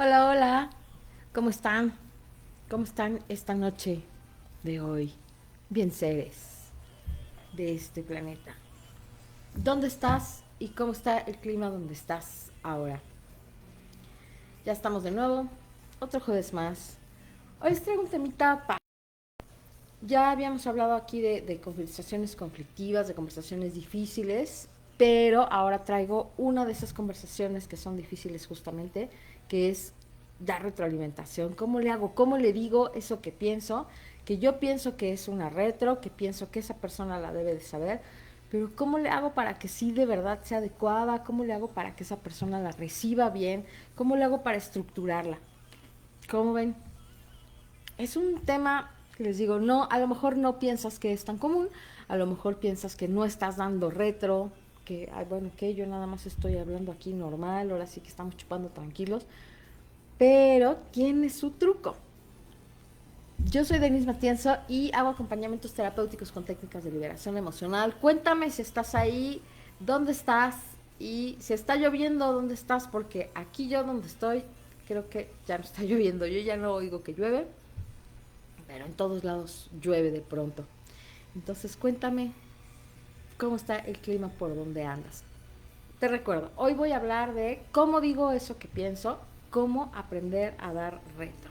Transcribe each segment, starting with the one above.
Hola, hola. ¿Cómo están? ¿Cómo están esta noche de hoy? Bien seres de este planeta. ¿Dónde estás y cómo está el clima donde estás ahora? Ya estamos de nuevo. Otro jueves más. Hoy les traigo un temita. Ya habíamos hablado aquí de conversaciones conflictivas, de conversaciones difíciles, pero ahora traigo una de esas conversaciones que son difíciles justamente, que es dar retroalimentación. ¿Cómo le hago? ¿Cómo le digo eso que pienso? Que yo pienso que es una retro, que pienso que esa persona la debe de saber, pero ¿cómo le hago para que sí de verdad sea adecuada? ¿Cómo le hago para que esa persona la reciba bien? ¿Cómo le hago para estructurarla? ¿Cómo ven? Es un tema que les digo, no, a lo mejor no piensas que es tan común, a lo mejor piensas que no estás dando retro, que, ay, bueno, que yo nada más estoy hablando aquí normal, ahora sí que estamos chupando tranquilos, pero tiene su truco. Yo soy Denise Matienzo y hago acompañamientos terapéuticos con técnicas de liberación emocional. Cuéntame si estás ahí, dónde estás y si está lloviendo, dónde estás, porque aquí yo donde estoy creo que ya no está lloviendo, yo ya no oigo que llueve, pero en todos lados llueve de pronto. Entonces cuéntame cómo está el clima por donde andas. Te recuerdo, hoy voy a hablar de cómo digo eso que pienso, cómo aprender a dar retro.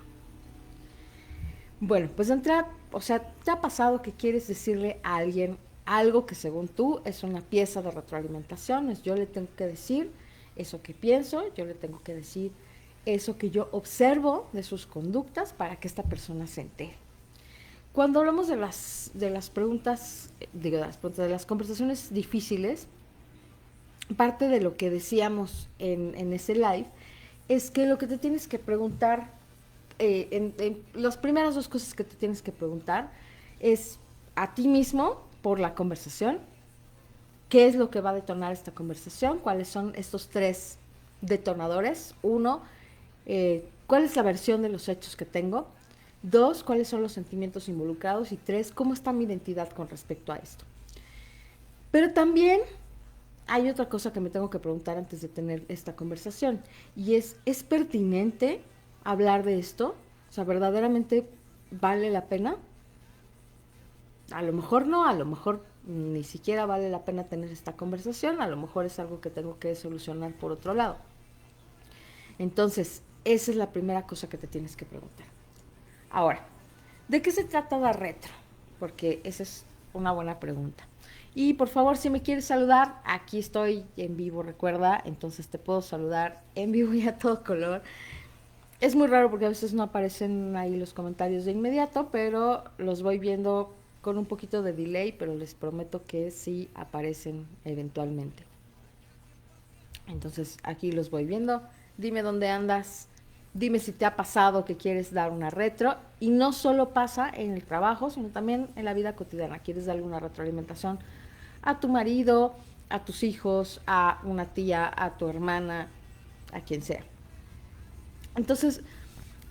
Bueno, pues de entrada, o sea, ¿te ha pasado que quieres decirle a alguien algo que según tú es una pieza de retroalimentación? Es yo le tengo que decir eso que pienso, yo le tengo que decir eso que yo observo de sus conductas para que esta persona se entere. Cuando hablamos de las preguntas, de las conversaciones difíciles, parte de lo que decíamos en ese live es que lo que te tienes que preguntar, en las primeras dos cosas que te tienes que preguntar es a ti mismo por la conversación, qué es lo que va a detonar esta conversación, cuáles son estos tres detonadores. Uno, cuál es la versión de los hechos que tengo. Dos, cuáles son los sentimientos involucrados. Y tres, cómo está mi identidad con respecto a esto. Pero también hay otra cosa que me tengo que preguntar antes de tener esta conversación. Y ¿es pertinente hablar de esto? O sea, ¿verdaderamente vale la pena? A lo mejor no, a lo mejor ni siquiera vale la pena tener esta conversación, a lo mejor es algo que tengo que solucionar por otro lado. Entonces, esa es la primera cosa que te tienes que preguntar. Ahora, ¿de qué se trata la retro? Porque esa es una buena pregunta. Y por favor, si me quieres saludar, aquí estoy en vivo, recuerda, entonces te puedo saludar en vivo y a todo color. Es muy raro porque a veces no aparecen ahí los comentarios de inmediato, pero los voy viendo con un poquito de delay, pero les prometo que sí aparecen eventualmente. Entonces aquí los voy viendo. Dime dónde andas. Dime si te ha pasado que quieres dar una retro. Y no solo pasa en el trabajo, sino también en la vida cotidiana. Quieres darle una retroalimentación a tu marido, a tus hijos, a una tía, a tu hermana, a quien sea. Entonces,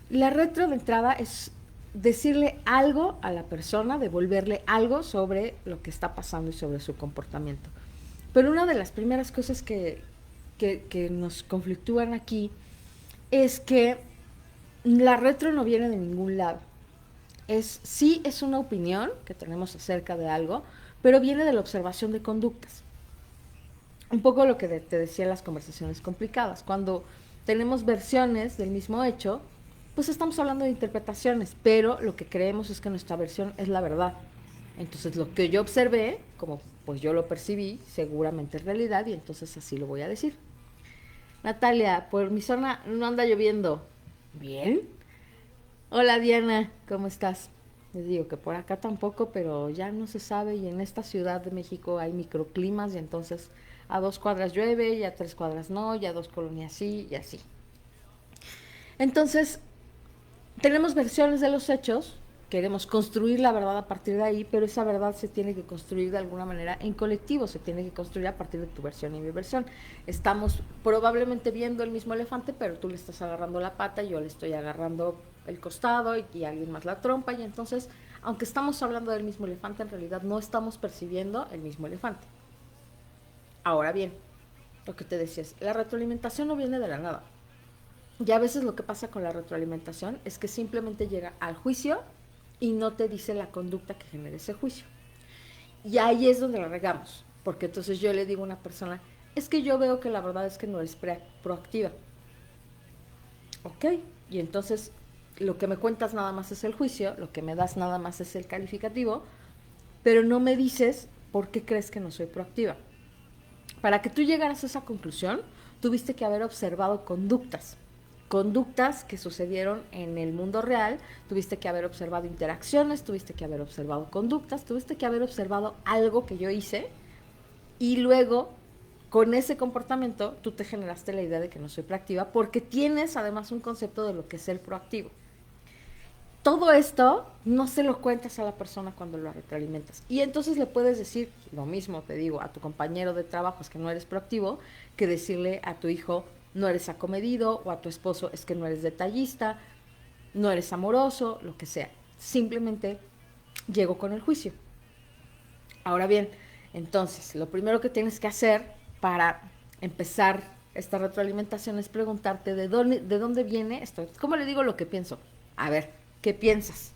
la retro de entrada es decirle algo a la persona, devolverle algo sobre lo que está pasando y sobre su comportamiento. Pero una de las primeras cosas que nos conflictúan aquí es que la retro no viene de ningún lado. Sí es una opinión que tenemos acerca de algo, pero viene de la observación de conductas. Un poco lo que te decía en las conversaciones complicadas. Cuando tenemos versiones del mismo hecho, pues estamos hablando de interpretaciones, pero lo que creemos es que nuestra versión es la verdad. Entonces lo que yo observé, como pues yo lo percibí, seguramente es realidad y entonces así lo voy a decir. Natalia, por mi zona no anda lloviendo. Bien. Hola Diana, ¿cómo estás? Les digo que por acá tampoco, pero ya no se sabe y en esta ciudad de México hay microclimas y entonces a 2 cuadras llueve y a 3 cuadras no, y a 2 colonias sí y así. Entonces, tenemos versiones de los hechos, queremos construir la verdad a partir de ahí, pero esa verdad se tiene que construir de alguna manera en colectivo, se tiene que construir a partir de tu versión y mi versión. Estamos probablemente viendo el mismo elefante, pero tú le estás agarrando la pata y yo le estoy agarrando el costado y alguien más la trompa y entonces, aunque estamos hablando del mismo elefante, en realidad no estamos percibiendo el mismo elefante. Ahora bien, lo que te decías, la retroalimentación no viene de la nada. Y a veces lo que pasa con la retroalimentación es que simplemente llega al juicio y no te dice la conducta que genera ese juicio. Y ahí es donde la regamos, porque entonces yo le digo a una persona, es que yo veo que la verdad es que no eres proactiva. Ok, y entonces lo que me cuentas nada más es el juicio, lo que me das nada más es el calificativo, pero no me dices por qué crees que no soy proactiva. Para que tú llegaras a esa conclusión, tuviste que haber observado conductas que sucedieron en el mundo real, tuviste que haber observado interacciones, tuviste que haber observado conductas, tuviste que haber observado algo que yo hice y luego con ese comportamiento tú te generaste la idea de que no soy proactiva porque tienes además un concepto de lo que es ser proactivo. Todo esto no se lo cuentas a la persona cuando lo retroalimentas. Y entonces le puedes decir lo mismo, te digo, a tu compañero de trabajo es que no eres proactivo, que decirle a tu hijo no eres acomedido, o a tu esposo es que no eres detallista, no eres amoroso, lo que sea. Simplemente llego con el juicio. Ahora bien, entonces, lo primero que tienes que hacer para empezar esta retroalimentación es preguntarte de dónde viene esto. ¿Cómo le digo lo que pienso? A ver, ¿qué piensas?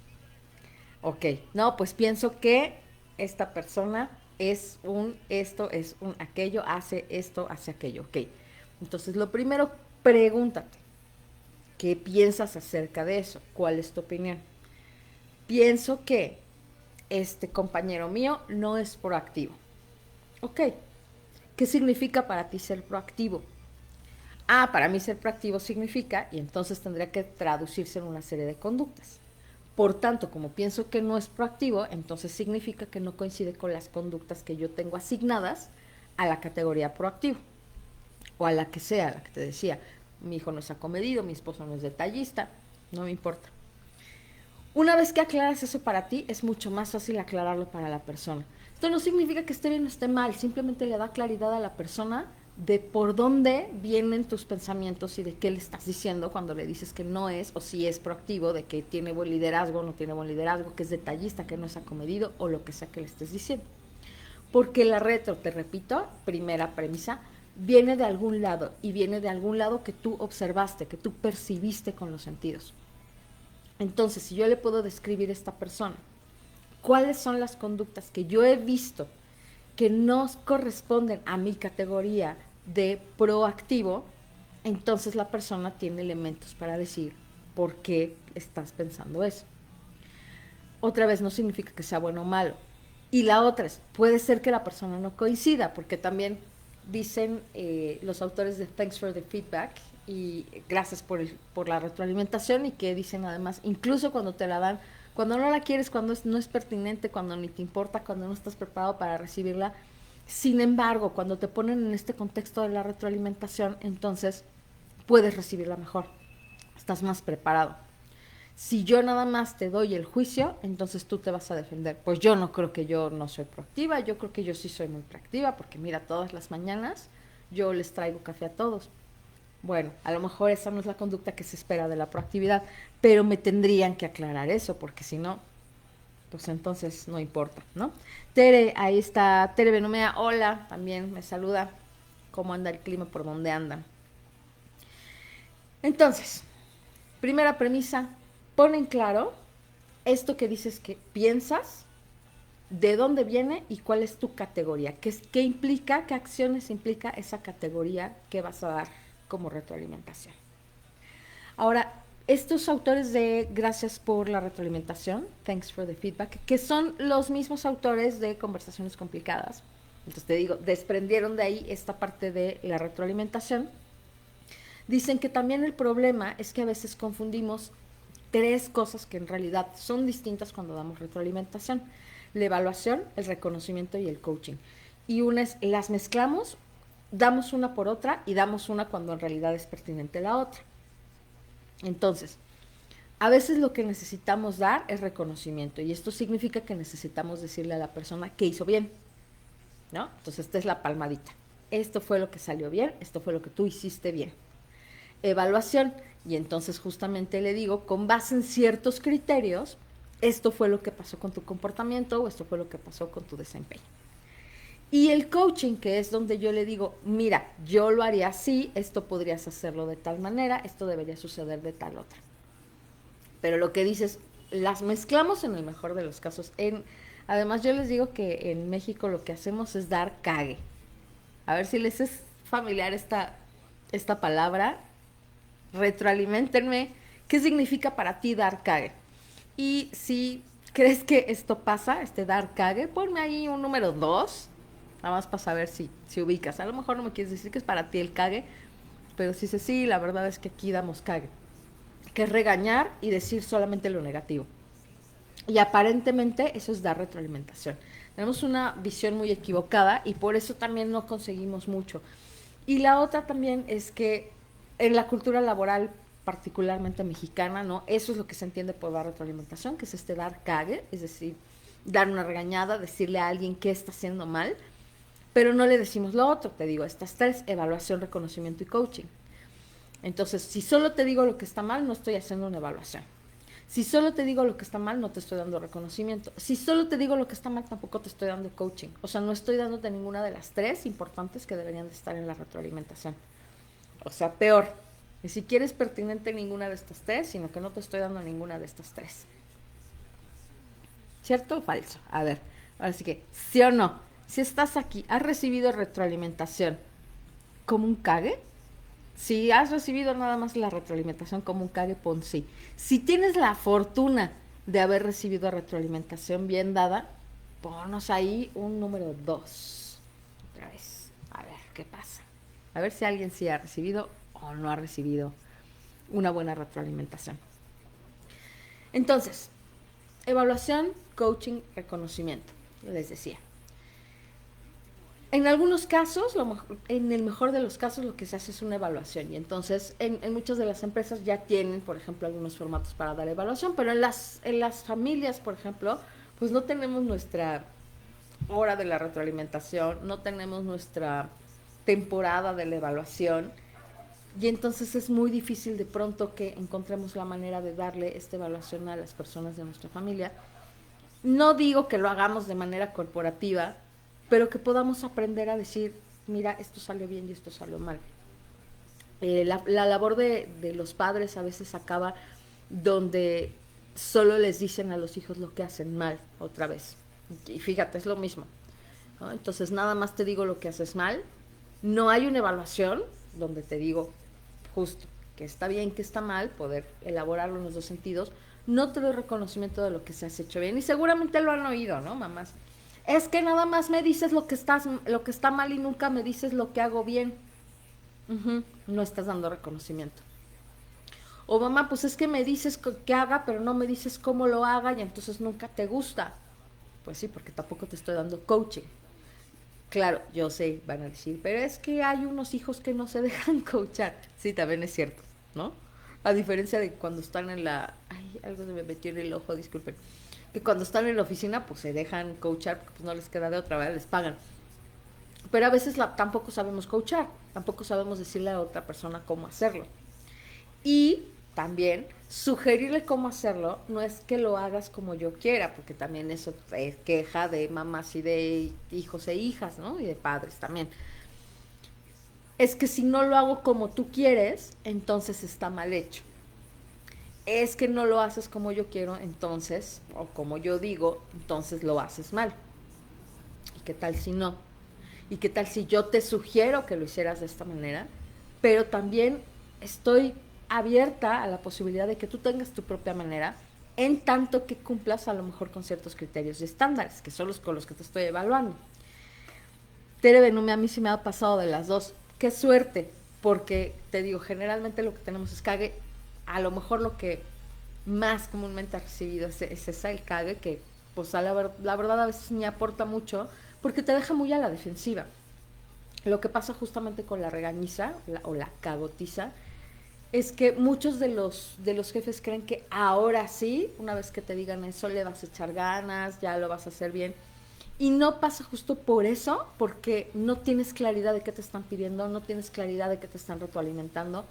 Ok, no, pues pienso que esta persona es un esto, es un aquello, hace esto, hace aquello. Ok, entonces lo primero, pregúntate, ¿qué piensas acerca de eso? ¿Cuál es tu opinión? Pienso que este compañero mío no es proactivo. Ok, ¿qué significa para ti ser proactivo? Ah, para mí ser proactivo significa, y entonces tendría que traducirse en una serie de conductas. Por tanto, como pienso que no es proactivo, entonces significa que no coincide con las conductas que yo tengo asignadas a la categoría proactivo, o a la que sea, a la que te decía. Mi hijo no es acomedido, mi esposo no es detallista, no me importa. Una vez que aclaras eso para ti, es mucho más fácil aclararlo para la persona. Esto no significa que esté bien o esté mal, simplemente le da claridad a la persona de por dónde vienen tus pensamientos y de qué le estás diciendo cuando le dices que no es o si es proactivo, de que tiene buen liderazgo, no tiene buen liderazgo, que es detallista, que no es acomedido o lo que sea que le estés diciendo. Porque la retro, te repito, primera premisa, viene de algún lado y viene de algún lado que tú observaste, que tú percibiste con los sentidos. Entonces, si yo le puedo describir a esta persona cuáles son las conductas que yo he visto que no corresponden a mi categoría de proactivo, entonces la persona tiene elementos para decir por qué estás pensando eso. Otra vez, no significa que sea bueno o malo. Y la otra es, puede ser que la persona no coincida, porque también dicen los autores de Thanks for the Feedback y gracias por la retroalimentación, y que dicen además, incluso cuando te la dan, cuando no la quieres, cuando no es pertinente, cuando ni te importa, cuando no estás preparado para recibirla, sin embargo, cuando te ponen en este contexto de la retroalimentación, entonces puedes recibirla mejor, estás más preparado. Si yo nada más te doy el juicio, entonces tú te vas a defender. Pues yo no creo que yo no soy proactiva, yo creo que yo sí soy muy proactiva, porque mira, todas las mañanas yo les traigo café a todos. Bueno, a lo mejor esa no es la conducta que se espera de la proactividad, pero me tendrían que aclarar eso, porque si no, pues entonces no importa, ¿no? Tere, ahí está, Tere Benumea, hola, también me saluda. ¿Cómo anda el clima? ¿Por dónde andan? Entonces, primera premisa, pon en claro esto que dices que piensas, de dónde viene y cuál es tu categoría, qué implica, qué acciones implica esa categoría que vas a dar como retroalimentación. Ahora, estos autores de Gracias por la retroalimentación, Thanks for the Feedback, que son los mismos autores de Conversaciones Complicadas, entonces te digo, desprendieron de ahí esta parte de la retroalimentación. Dicen que también el problema es que a veces confundimos tres cosas que en realidad son distintas cuando damos retroalimentación: la evaluación, el reconocimiento y el coaching. Y las mezclamos, damos una por otra y damos una cuando en realidad es pertinente la otra. Entonces, a veces lo que necesitamos dar es reconocimiento, y esto significa que necesitamos decirle a la persona que hizo bien, ¿no? Entonces, esta es la palmadita. Esto fue lo que salió bien, esto fue lo que tú hiciste bien. Evaluación, y entonces justamente le digo, con base en ciertos criterios, esto fue lo que pasó con tu comportamiento o esto fue lo que pasó con tu desempeño. Y el coaching, que es donde yo le digo, mira, yo lo haría así, esto podrías hacerlo de tal manera, esto debería suceder de tal otra. Pero lo que dices, las mezclamos en el mejor de los casos. Además, yo les digo que en México lo que hacemos es dar cague. A ver si les es familiar esta palabra. Retroalimentenme. ¿Qué significa para ti dar cague? Y si crees que esto pasa, dar cague, ponme ahí un número 2. Nada más para saber si ubicas. A lo mejor no me quieres decir que es para ti el cague, pero si dices sí, la verdad es que aquí damos cague. Que es regañar y decir solamente lo negativo. Y aparentemente eso es dar retroalimentación. Tenemos una visión muy equivocada y por eso también no conseguimos mucho. Y la otra también es que en la cultura laboral, particularmente mexicana, ¿no? Eso es lo que se entiende por dar retroalimentación, que es dar cague, es decir, dar una regañada, decirle a alguien qué está haciendo mal, pero no le decimos lo otro, te digo, estas tres: evaluación, reconocimiento y coaching. Entonces, si solo te digo lo que está mal, no estoy haciendo una evaluación. Si solo te digo lo que está mal, no te estoy dando reconocimiento. Si solo te digo lo que está mal, tampoco te estoy dando coaching. O sea, no estoy dándote ninguna de las tres importantes que deberían de estar en la retroalimentación. O sea, peor. Ni siquiera es pertinente ninguna de estas tres, sino que no te estoy dando ninguna de estas tres. ¿Cierto o falso? A ver, ahora sí que, ¿sí o no? Si estás aquí, ¿has recibido retroalimentación como un cague? Si has recibido nada más la retroalimentación como un cague, pon sí. Si tienes la fortuna de haber recibido retroalimentación bien dada, ponnos ahí un número 2. Otra vez. A ver qué pasa. A ver si alguien sí ha recibido o no ha recibido una buena retroalimentación. Entonces, evaluación, coaching, reconocimiento. Les decía. En algunos casos, en el mejor de los casos, lo que se hace es una evaluación. Y entonces, en muchas de las empresas ya tienen, por ejemplo, algunos formatos para dar evaluación, pero en las familias, por ejemplo, pues no tenemos nuestra hora de la retroalimentación, no tenemos nuestra temporada de la evaluación. Y entonces es muy difícil de pronto que encontremos la manera de darle esta evaluación a las personas de nuestra familia. No digo que lo hagamos de manera corporativa, pero que podamos aprender a decir, mira, esto salió bien y esto salió mal. La labor de los padres a veces acaba donde solo les dicen a los hijos lo que hacen mal otra vez. Y fíjate, es lo mismo, ¿no? Entonces nada más te digo lo que haces mal. No hay una evaluación donde te digo justo que está bien, que está mal, poder elaborarlo en los dos sentidos. No te doy reconocimiento de lo que se has hecho bien. Y seguramente lo han oído, ¿no, mamás? Es que nada más me dices lo que está mal y nunca me dices lo que hago bien. No estás dando reconocimiento. O mamá, pues es que me dices que haga, pero no me dices cómo lo haga y entonces nunca te gusta. Pues sí, porque tampoco te estoy dando coaching. Claro, yo sé, van a decir, pero es que hay unos hijos que no se dejan coachar. Sí, también es cierto, ¿no? A diferencia de cuando están en la... Ay, algo se me metió en el ojo, disculpen. Que cuando están en la oficina, pues se dejan coachar porque pues no les queda de otra, ¿verdad? Les pagan. Pero a veces tampoco sabemos coachar, tampoco sabemos decirle a otra persona cómo hacerlo. Y también sugerirle cómo hacerlo no es que lo hagas como yo quiera, porque también eso es queja de mamás y de hijos e hijas, ¿no? Y de padres también. Es que si no lo hago como tú quieres, entonces está mal hecho. Es que no lo haces como yo quiero, entonces, o como yo digo, entonces lo haces mal. ¿Y qué tal si no? ¿Y qué tal si yo te sugiero que lo hicieras de esta manera? Pero también estoy abierta a la posibilidad de que tú tengas tu propia manera, en tanto que cumplas a lo mejor con ciertos criterios y estándares, que son los con los que te estoy evaluando. Tere Benume, a mí sí me ha pasado de las dos. Qué suerte, porque te digo, generalmente lo que tenemos es cague. A lo mejor lo que más comúnmente ha recibido es esa, el cague, que pues la verdad a veces me aporta mucho, porque te deja muy a la defensiva. Lo que pasa justamente con la regañiza o la cagotiza es que muchos de los jefes creen que ahora sí, una vez que te digan eso, le vas a echar ganas, ya lo vas a hacer bien. Y no pasa justo por eso, porque no tienes claridad de qué te están pidiendo, no tienes claridad de qué te están retroalimentando,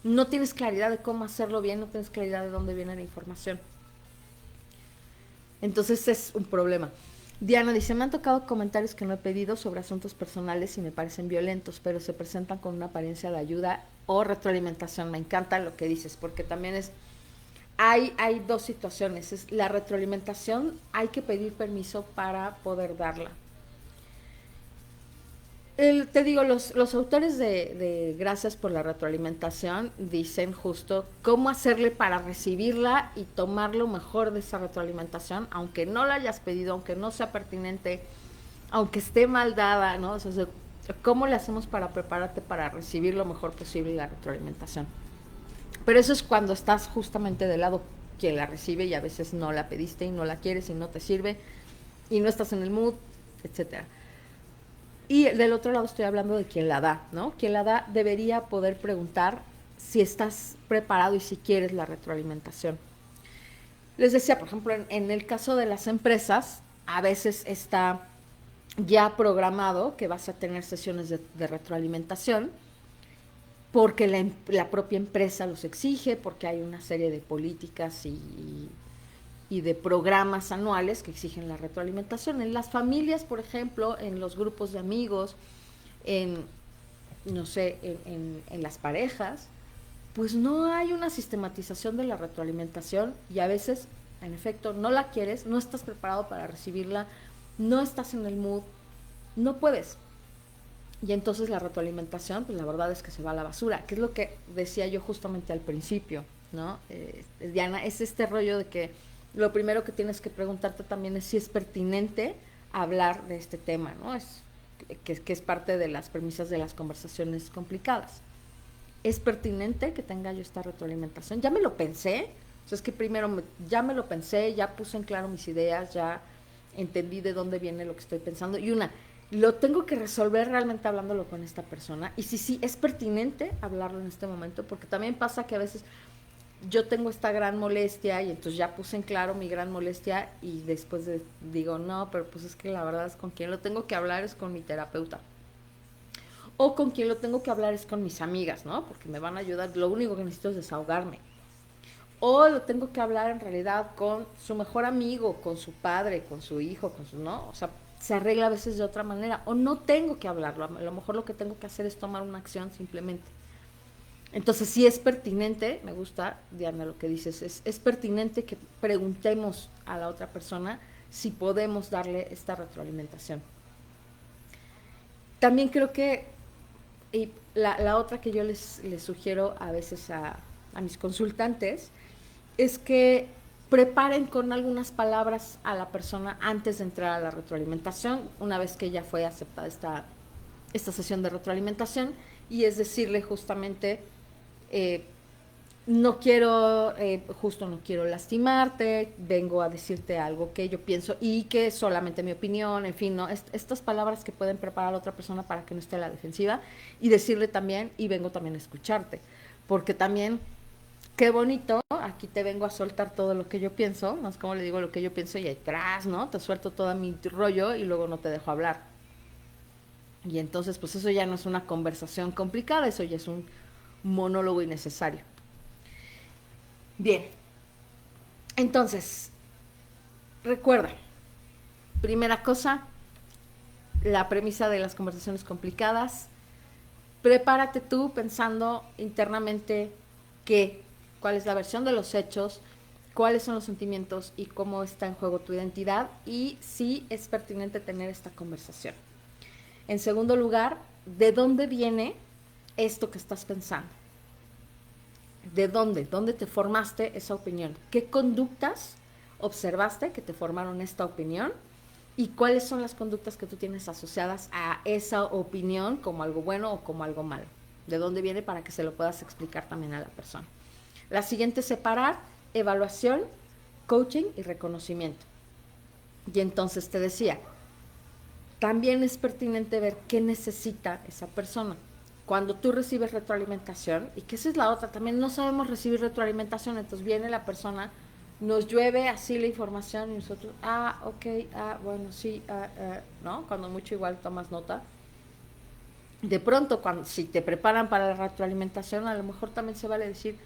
no tienes claridad de cómo hacerlo bien, no tienes claridad de dónde viene la información. Entonces es un problema. Diana dice, me han tocado comentarios que no he pedido sobre asuntos personales y me parecen violentos, pero se presentan con una apariencia de ayuda o retroalimentación. Me encanta lo que dices, porque también hay dos situaciones. Es la retroalimentación, hay que pedir permiso para poder darla. Te digo, los autores de Gracias por la retroalimentación dicen justo cómo hacerle para recibirla y tomar lo mejor de esa retroalimentación, aunque no la hayas pedido, aunque no sea pertinente, aunque esté mal dada, ¿no? O sea, ¿cómo le hacemos para prepararte para recibir lo mejor posible la retroalimentación? Pero eso es cuando estás justamente del lado quien la recibe y a veces no la pediste y no la quieres y no te sirve y no estás en el mood, etcétera. Y del otro lado estoy hablando de quien la da, ¿no? Quien la da debería poder preguntar si estás preparado y si quieres la retroalimentación. Les decía, por ejemplo, en el caso de las empresas, a veces está ya programado que vas a tener sesiones de retroalimentación porque la propia empresa los exige, porque hay una serie de políticas y de programas anuales que exigen la retroalimentación. En las familias, por ejemplo, en los grupos de amigos, en, no sé, en las parejas, pues no hay una sistematización de la retroalimentación y a veces, en efecto, no la quieres, no estás preparado para recibirla, no estás en el mood, no puedes. Y entonces la retroalimentación, pues la verdad es que se va a la basura, que es lo que decía yo justamente al principio, ¿no? Diana, es este rollo de que lo primero que tienes que preguntarte también es si es pertinente hablar de este tema, ¿no? Que es parte de las premisas de las conversaciones complicadas. ¿Es pertinente que tenga yo esta retroalimentación? Ya me lo pensé, o sea, es que primero ya me lo pensé, ya puse en claro mis ideas, ya entendí de dónde viene lo que estoy pensando. Y lo tengo que resolver realmente hablándolo con esta persona. Y sí, es pertinente hablarlo en este momento, porque también pasa que a veces yo tengo esta gran molestia y entonces ya puse en claro mi gran molestia y después digo, no, pero pues es que la verdad es con quien lo tengo que hablar es con mi terapeuta. O con quien lo tengo que hablar es con mis amigas, ¿no? Porque me van a ayudar, lo único que necesito es desahogarme. O lo tengo que hablar en realidad con su mejor amigo, con su padre, con su hijo, ¿no? O sea, se arregla a veces de otra manera. O no tengo que hablarlo, a lo mejor lo que tengo que hacer es tomar una acción simplemente. Entonces, sí es pertinente, me gusta, Diana, lo que dices, es pertinente que preguntemos a la otra persona si podemos darle esta retroalimentación. También creo que y la otra que yo les sugiero a veces a mis consultantes es que preparen con algunas palabras a la persona antes de entrar a la retroalimentación, una vez que ya fue aceptada esta sesión de retroalimentación, y es decirle justamente, eh, justo no quiero lastimarte, vengo a decirte algo que yo pienso y que es solamente mi opinión, en fin, ¿no? Estas palabras que pueden preparar a la otra persona para que no esté a la defensiva y decirle también, y vengo también a escucharte, porque también, qué bonito, aquí te vengo a soltar todo lo que yo pienso, no es como le digo lo que yo pienso y atrás, ¿no? Te suelto todo mi rollo y luego no te dejo hablar. Y entonces, pues eso ya no es una conversación complicada, eso ya es un monólogo innecesario. Bien, entonces, recuerda, primera cosa, la premisa de las conversaciones complicadas, prepárate tú pensando internamente cuál es la versión de los hechos, cuáles son los sentimientos y cómo está en juego tu identidad y si es pertinente tener esta conversación. En segundo lugar, ¿de dónde viene esto que estás pensando? ¿De dónde? ¿Dónde te formaste esa opinión? ¿Qué conductas observaste que te formaron esta opinión? ¿Y cuáles son las conductas que tú tienes asociadas a esa opinión como algo bueno o como algo malo? ¿De dónde viene para que se lo puedas explicar también a la persona? La siguiente es separar evaluación, coaching y reconocimiento. Y entonces te decía, también es pertinente ver qué necesita esa persona. Cuando tú recibes retroalimentación, y que esa es la otra, también no sabemos recibir retroalimentación, entonces viene la persona, nos llueve así la información y nosotros, ok, bueno, sí, ¿no? Cuando mucho igual tomas nota. De pronto, si te preparan para la retroalimentación, a lo mejor también se vale decir,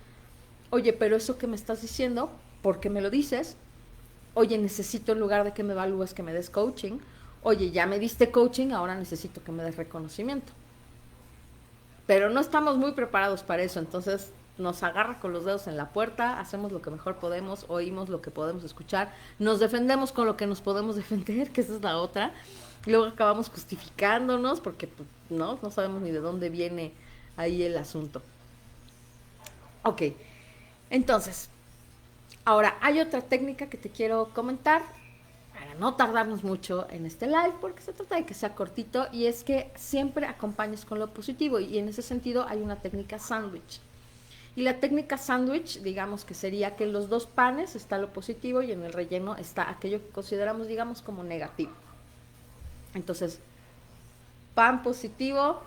oye, pero eso que me estás diciendo, ¿por qué me lo dices? Oye, necesito, en lugar de que me evalúes, que me des coaching. Oye, ya me diste coaching, ahora necesito que me des reconocimiento. Pero no estamos muy preparados para eso, entonces nos agarra con los dedos en la puerta, hacemos lo que mejor podemos, oímos lo que podemos escuchar, nos defendemos con lo que nos podemos defender, que esa es la otra. Luego acabamos justificándonos porque pues, no sabemos ni de dónde viene ahí el asunto. Ok, entonces, ahora hay otra técnica que te quiero comentar para no tardarnos mucho en este live, porque se trata de que sea cortito, y es que siempre acompañes con lo positivo, y en ese sentido hay una técnica sándwich. Y la técnica sándwich, digamos que sería que en los dos panes está lo positivo y en el relleno está aquello que consideramos, digamos, como negativo. Entonces, pan positivo,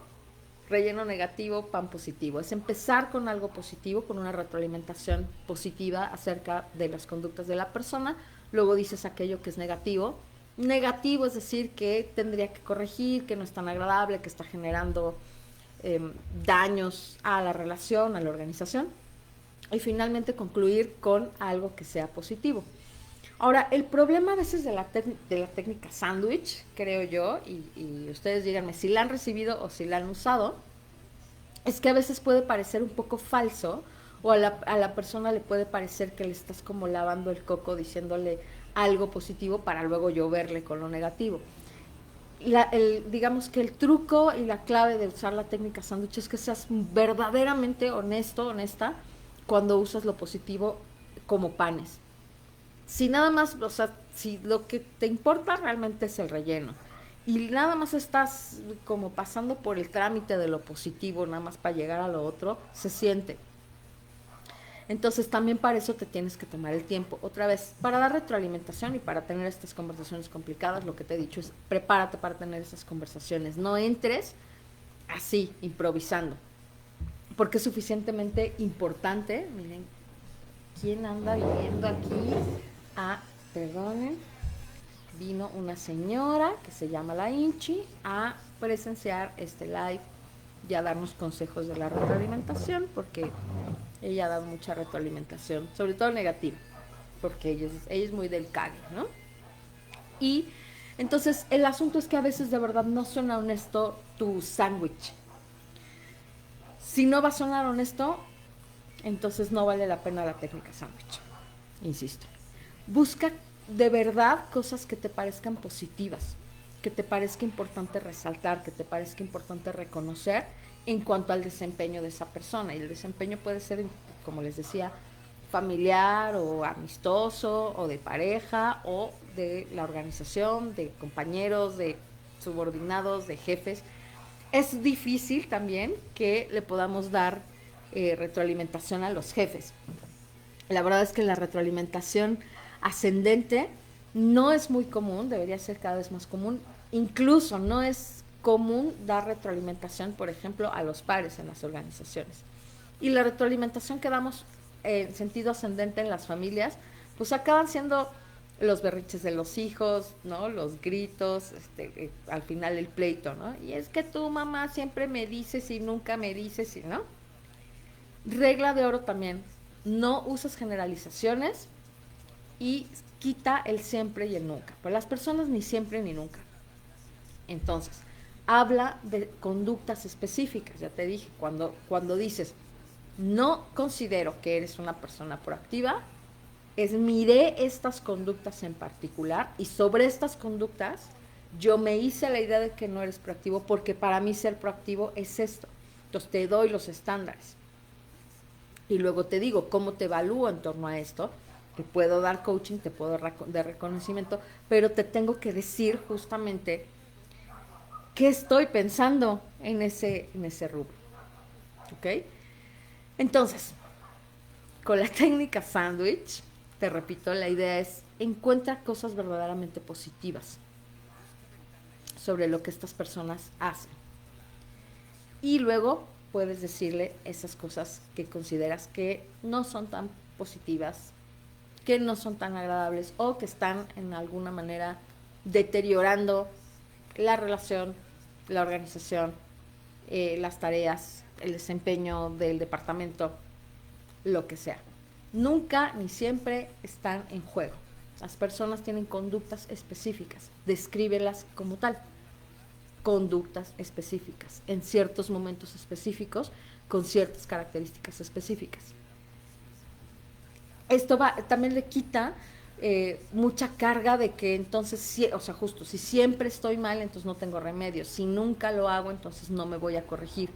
relleno negativo, pan positivo. Es empezar con algo positivo, con una retroalimentación positiva acerca de las conductas de la persona. Luego dices aquello que es negativo. Negativo es decir que tendría que corregir, que no es tan agradable, que está generando daños a la relación, a la organización. Y finalmente concluir con algo que sea positivo. Ahora, el problema a veces de la técnica sándwich, creo yo, y ustedes díganme si la han recibido o si la han usado, es que a veces puede parecer un poco falso, o a la persona le puede parecer que le estás como lavando el coco diciéndole algo positivo para luego lloverle con lo negativo. Digamos que el truco y la clave de usar la técnica sándwich es que seas verdaderamente honesto, honesta, cuando usas lo positivo como panes. Si nada más, o sea, si lo que te importa realmente es el relleno y nada más estás como pasando por el trámite de lo positivo, nada más para llegar a lo otro, se siente. Entonces también para eso te tienes que tomar el tiempo. Otra vez, para dar retroalimentación y para tener estas conversaciones complicadas, lo que te he dicho es prepárate para tener esas conversaciones. No entres así, improvisando. Porque es suficientemente importante. Miren, ¿quién anda viniendo aquí? Ah, perdonen. Vino una señora que se llama la Inchi a presenciar este live y a darnos consejos de la retroalimentación, porque ella ha dado mucha retroalimentación, sobre todo negativa, porque ella es muy del cague, ¿no? Y entonces el asunto es que a veces de verdad no suena honesto tu sándwich. Si no va a sonar honesto, entonces no vale la pena la técnica sándwich. Insisto. Busca de verdad cosas que te parezcan positivas, que te parezca importante resaltar, que te parezca importante reconocer en cuanto al desempeño de esa persona. Y el desempeño puede ser, como les decía, familiar o amistoso o de pareja o de la organización, de compañeros, de subordinados, de jefes. Es difícil también que le podamos dar retroalimentación a los jefes. La verdad es que la retroalimentación ascendente no es muy común, debería ser cada vez más común. Incluso no es común dar retroalimentación, por ejemplo, a los pares en las organizaciones. Y la retroalimentación que damos en sentido ascendente en las familias, pues acaban siendo los berriches de los hijos, ¿no? Los gritos, al final el pleito, ¿no? Y es que tu mamá siempre me dices y nunca me dices, ¿no? Regla de oro también, no uses generalizaciones y quita el siempre y el nunca. Pues las personas ni siempre ni nunca. Entonces, habla de conductas específicas. Ya te dije, cuando dices, no considero que eres una persona proactiva, es miré estas conductas en particular y sobre estas conductas yo me hice la idea de que no eres proactivo porque para mí ser proactivo es esto. Entonces te doy los estándares. Y luego te digo cómo te evalúo en torno a esto. Te puedo dar coaching, te puedo dar reconocimiento, pero te tengo que decir justamente qué estoy pensando en ese rubro. ¿Ok? Entonces, con la técnica sándwich, te repito, la idea es encuentra cosas verdaderamente positivas sobre lo que estas personas hacen. Y luego puedes decirle esas cosas que consideras que no son tan positivas, que no son tan agradables o que están en alguna manera deteriorando la relación, la organización, las tareas, el desempeño del departamento, lo que sea. Nunca ni siempre están en juego. Las personas tienen conductas específicas, descríbelas como tal. Conductas específicas, en ciertos momentos específicos, con ciertas características específicas. Esto también le quita mucha carga de que entonces, o sea, justo, si siempre estoy mal, entonces no tengo remedio. Si nunca lo hago, entonces no me voy a corregir.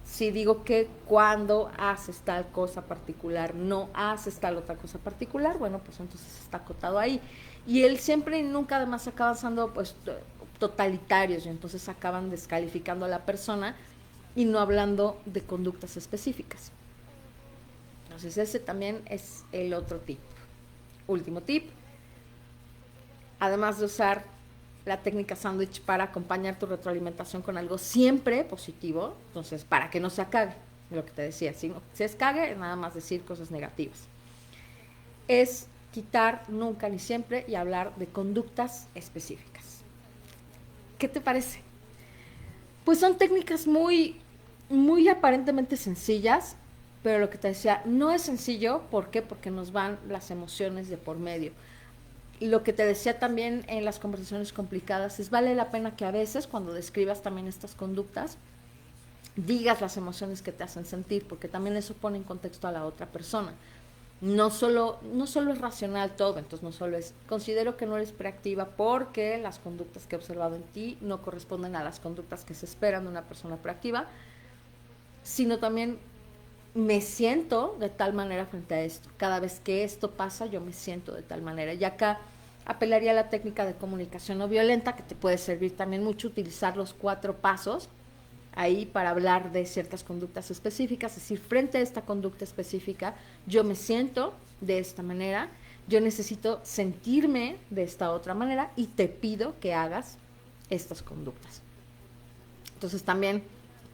Si digo que cuando haces tal cosa particular, no haces tal otra cosa particular, bueno, pues entonces está acotado ahí. Y él siempre y nunca además acaba siendo pues totalitarios, y entonces acaban descalificando a la persona y no hablando de conductas específicas. Entonces ese también es el otro tip. Último tip, además de usar la técnica sándwich para acompañar tu retroalimentación con algo siempre positivo, entonces para que no se acabe, lo que te decía, si no se escague, nada más decir cosas negativas. Es quitar nunca ni siempre y hablar de conductas específicas. ¿Qué te parece? Pues son técnicas muy aparentemente sencillas, pero lo que te decía, no es sencillo, ¿por qué? Porque nos van las emociones de por medio. Y lo que te decía también en las conversaciones complicadas es vale la pena que a veces cuando describas también estas conductas digas las emociones que te hacen sentir, porque también eso pone en contexto a la otra persona. No solo es racional todo, entonces no solo es considero que no eres proactiva porque las conductas que he observado en ti no corresponden a las conductas que se esperan de una persona proactiva, sino también me siento de tal manera frente a esto. Cada vez que esto pasa, yo me siento de tal manera. Y acá apelaría a la técnica de comunicación no violenta, que te puede servir también mucho utilizar los 4 pasos ahí para hablar de ciertas conductas específicas, es decir, frente a esta conducta específica, yo me siento de esta manera, yo necesito sentirme de esta otra manera y te pido que hagas estas conductas. Entonces también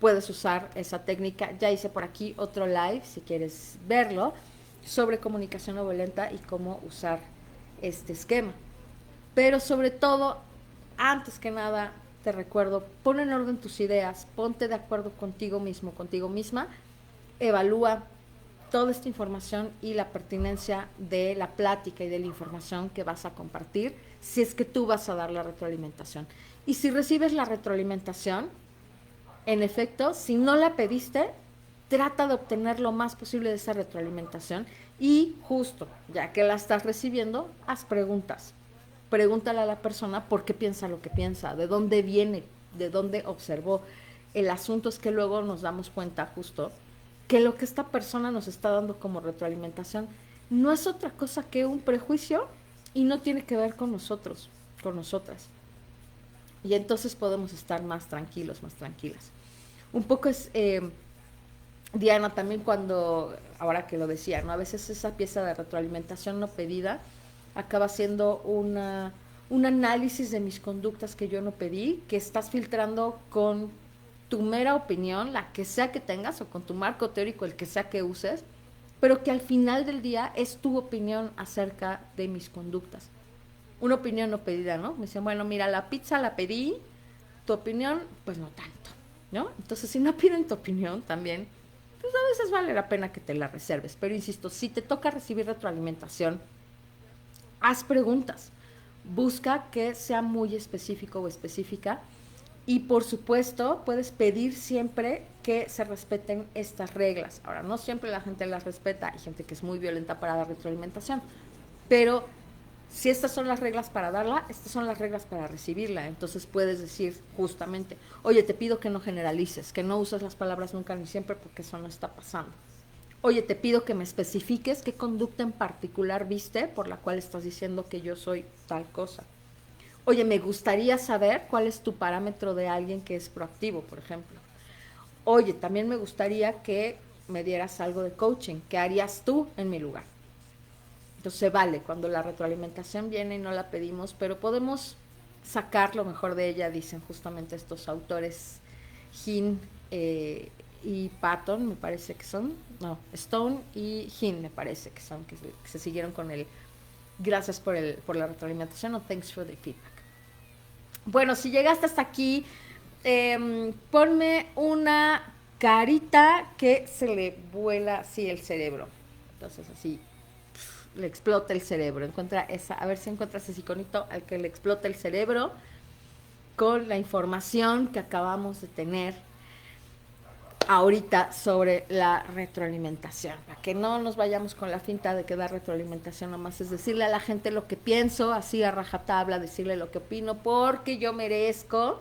puedes usar esa técnica. Ya hice por aquí otro live, si quieres verlo, sobre comunicación no violenta y cómo usar este esquema. Pero sobre todo, antes que nada, te recuerdo, pon en orden tus ideas, ponte de acuerdo contigo mismo, contigo misma, evalúa toda esta información y la pertinencia de la plática y de la información que vas a compartir, si es que tú vas a dar la retroalimentación. Y si recibes la retroalimentación, en efecto, si no la pediste, trata de obtener lo más posible de esa retroalimentación y justo, ya que la estás recibiendo, haz preguntas. Pregúntale a la persona por qué piensa lo que piensa, de dónde viene, de dónde observó. El asunto es que luego nos damos cuenta justo que lo que esta persona nos está dando como retroalimentación no es otra cosa que un prejuicio y no tiene que ver con nosotros, con nosotras. Y entonces podemos estar más tranquilos, más tranquilas. Un poco es, Diana, también cuando, ahora que lo decía, ¿no? A veces esa pieza de retroalimentación no pedida acaba siendo un análisis de mis conductas que yo no pedí, que estás filtrando con tu mera opinión, la que sea que tengas, o con tu marco teórico, el que sea que uses, pero que al final del día es tu opinión acerca de mis conductas. Una opinión no pedida, ¿no? Me dicen, bueno, mira, la pizza la pedí, tu opinión, pues no tanto, ¿no? Entonces, si no piden tu opinión también, pues a veces vale la pena que te la reserves. Pero insisto, si te toca recibir retroalimentación, haz preguntas. Busca que sea muy específico o específica. Y por supuesto, puedes pedir siempre que se respeten estas reglas. Ahora, no siempre la gente las respeta, hay gente que es muy violenta para dar retroalimentación, pero si estas son las reglas para darla, estas son las reglas para recibirla. Entonces puedes decir justamente, oye, te pido que no generalices, que no uses las palabras nunca ni siempre porque eso no está pasando. Oye, te pido que me especifiques qué conducta en particular viste por la cual estás diciendo que yo soy tal cosa. Oye, me gustaría saber cuál es tu parámetro de alguien que es proactivo, por ejemplo. Oye, también me gustaría que me dieras algo de coaching. ¿Qué harías tú en mi lugar? Entonces se vale cuando la retroalimentación viene y no la pedimos, pero podemos sacar lo mejor de ella, dicen justamente estos autores, Hinn y Patton, me parece que son, no, Stone y Hinn me parece que son, que se siguieron con el gracias por la retroalimentación o thanks for the feedback. Bueno, si llegaste hasta aquí, ponme una carita que se le vuela así el cerebro. Entonces así, le explota el cerebro. Encuentra esa, a ver si encuentras ese iconito al que le explota el cerebro con la información que acabamos de tener ahorita sobre la retroalimentación, para que no nos vayamos con la finta de que dar retroalimentación nomás es decirle a la gente lo que pienso, así a rajatabla, decirle lo que opino, porque yo merezco,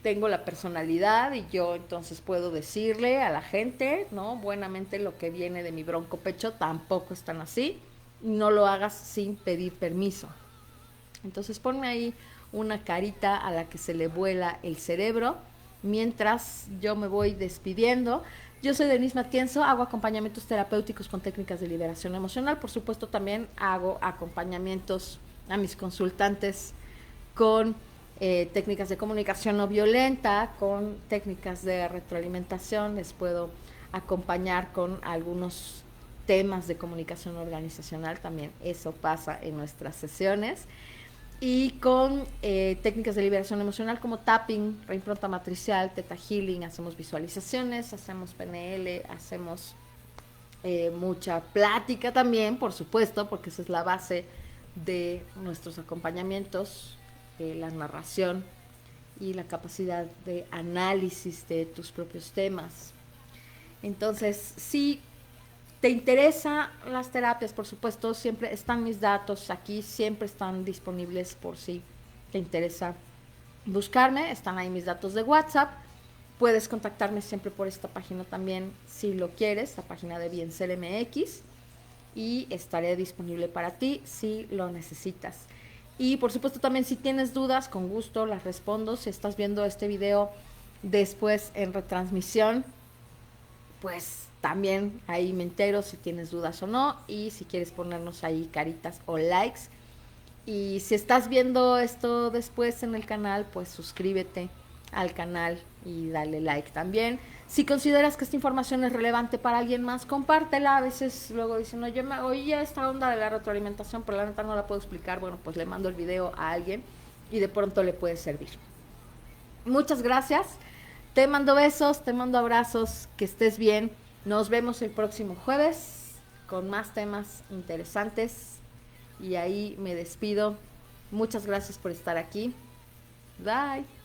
tengo la personalidad y yo entonces puedo decirle a la gente, ¿no? Buenamente lo que viene de mi bronco pecho, tampoco es tan así, no lo hagas sin pedir permiso. Entonces ponme ahí una carita a la que se le vuela el cerebro mientras yo me voy despidiendo. Yo soy Denise Matienzo, hago acompañamientos terapéuticos con técnicas de liberación emocional. Por supuesto, también hago acompañamientos a mis consultantes con técnicas de comunicación no violenta, con técnicas de retroalimentación. Les puedo acompañar con algunos temas de comunicación organizacional. También eso pasa en nuestras sesiones. Y con técnicas de liberación emocional como tapping, reimpronta matricial, teta healing, hacemos visualizaciones, hacemos PNL, hacemos mucha plática también, por supuesto, porque esa es la base de nuestros acompañamientos, la narración y la capacidad de análisis de tus propios temas. Entonces, sí, ¿te interesa las terapias? Por supuesto, siempre están mis datos aquí, siempre están disponibles por si te interesa buscarme. Están ahí mis datos de WhatsApp. Puedes contactarme siempre por esta página también si lo quieres, la página de Bienser MX, y estaré disponible para ti si lo necesitas. Y por supuesto también si tienes dudas, con gusto las respondo. Si estás viendo este video después en retransmisión, pues también ahí me entero si tienes dudas o no, y si quieres ponernos ahí caritas o likes. Y si estás viendo esto después en el canal, pues suscríbete al canal y dale like también. Si consideras que esta información es relevante para alguien más, compártela. A veces luego dicen, no, yo me oía esta onda de la retroalimentación, pero la neta no la puedo explicar. Bueno, pues le mando el video a alguien y de pronto le puede servir. Muchas gracias. Te mando besos, te mando abrazos, que estés bien. Nos vemos el próximo jueves con más temas interesantes. Y ahí me despido. Muchas gracias por estar aquí. Bye.